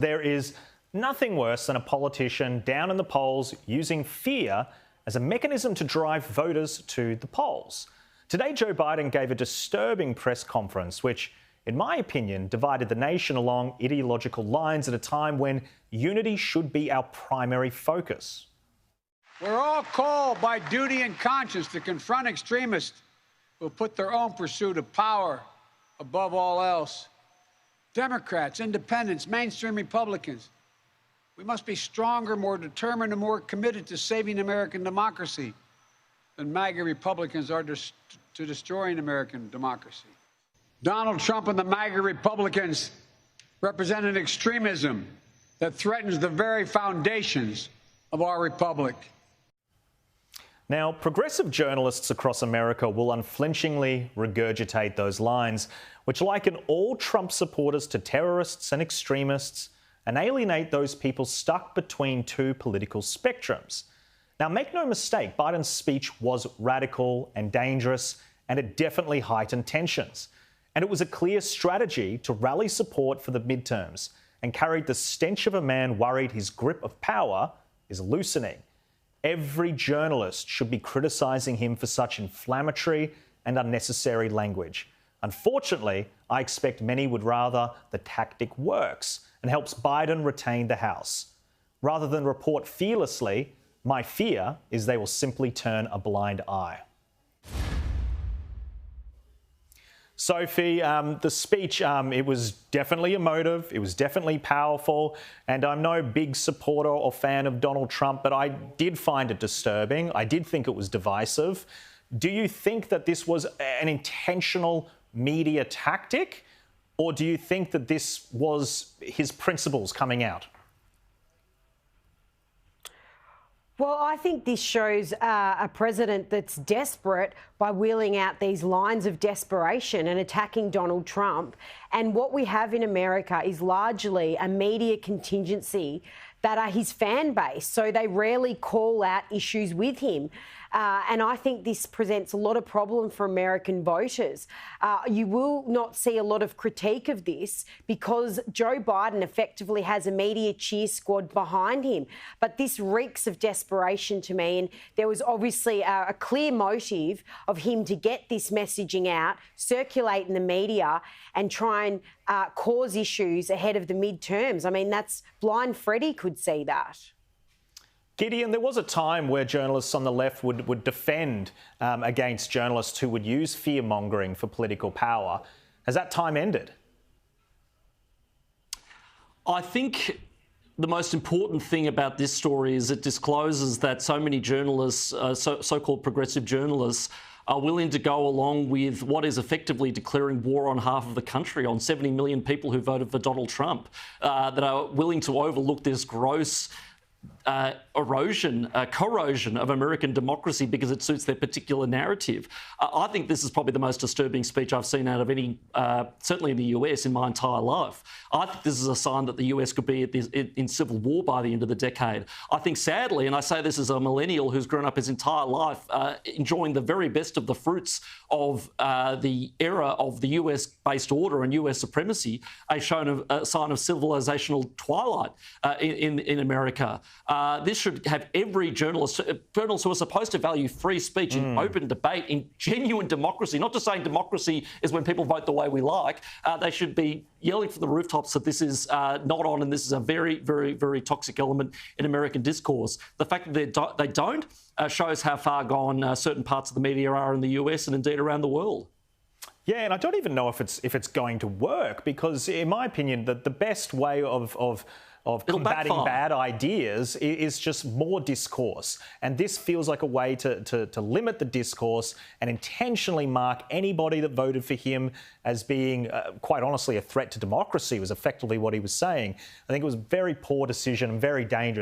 There is nothing worse than a politician down in the polls using fear as a mechanism to drive voters to the polls. Today, Joe Biden gave a disturbing press conference, which, in my opinion, divided the nation along ideological lines at a time when unity should be our primary focus. We're all called by duty and conscience to confront extremists who put their own pursuit of power above all else. Democrats, independents, mainstream Republicans, we must be stronger, more determined, and more committed to saving American democracy than MAGA Republicans are to destroying American democracy. Donald Trump and the MAGA Republicans represent an extremism that threatens the very foundations of our republic. Now, progressive journalists across America will unflinchingly regurgitate those lines, which liken all Trump supporters to terrorists and extremists and alienate those people stuck between two political spectrums. Now, make no mistake, Biden's speech was radical and dangerous, and it definitely heightened tensions. And it was a clear strategy to rally support for the midterms and carried the stench of a man worried his grip of power is loosening. Every journalist should be criticising him for such inflammatory and unnecessary language. Unfortunately, I expect many would rather the tactic works and helps Biden retain the House. Rather than report fearlessly, my fear is they will simply turn a blind eye. Sophie, the speech, it was definitely emotive, it was definitely powerful, and I'm no big supporter or fan of Donald Trump, but I did find it disturbing. I did think it was divisive. Do you think that this was an intentional media tactic, or do you think that this was his principles coming out? Well, I think this shows a president that's desperate by wheeling out these lines of desperation and attacking Donald Trump. And what we have in America is largely a media contingency that are his fan base, so they rarely call out issues with him. And I think this presents a lot of problem for American voters. You will not see a lot of critique of this because Joe Biden effectively has a media cheer squad behind him. But this reeks of desperation to me, and there was obviously a clear motive of him to get this messaging out, circulate in the media, and try and cause issues ahead of the midterms. I mean, that's blind Freddie could see that. Gideon, there was a time where journalists on the left would defend against journalists who would use fear-mongering for political power. Has that time ended? I think the most important thing about this story is it discloses that so many journalists, so-called progressive journalists, are willing to go along with what is effectively declaring war on half of the country, on 70 million people who voted for Donald Trump, that are willing to overlook this gross corrosion of American democracy because it suits their particular narrative. I think this is probably the most disturbing speech I've seen out of any, certainly in the US, in my entire life. I think this is a sign that the US could be in civil war by the end of the decade. I think sadly, and I say this as a millennial who's grown up his entire life enjoying the very best of the fruits of the era of the US-based order and US supremacy, a sign of civilizational twilight in America. This should have every journalists who are supposed to value free speech and open debate in genuine democracy, not just saying democracy is when people vote the way we like. They should be yelling from the rooftops that this is not on and this is a very, very, very toxic element in American discourse. The fact that they don't shows how far gone certain parts of the media are in the US and indeed around the world. Yeah, and I don't even know if it's going to work because, in my opinion, the best way of combating bad ideas is just more discourse. And this feels like a way to limit the discourse and intentionally mark anybody that voted for him as being, quite honestly, a threat to democracy was effectively what he was saying. I think it was a very poor decision and very dangerous.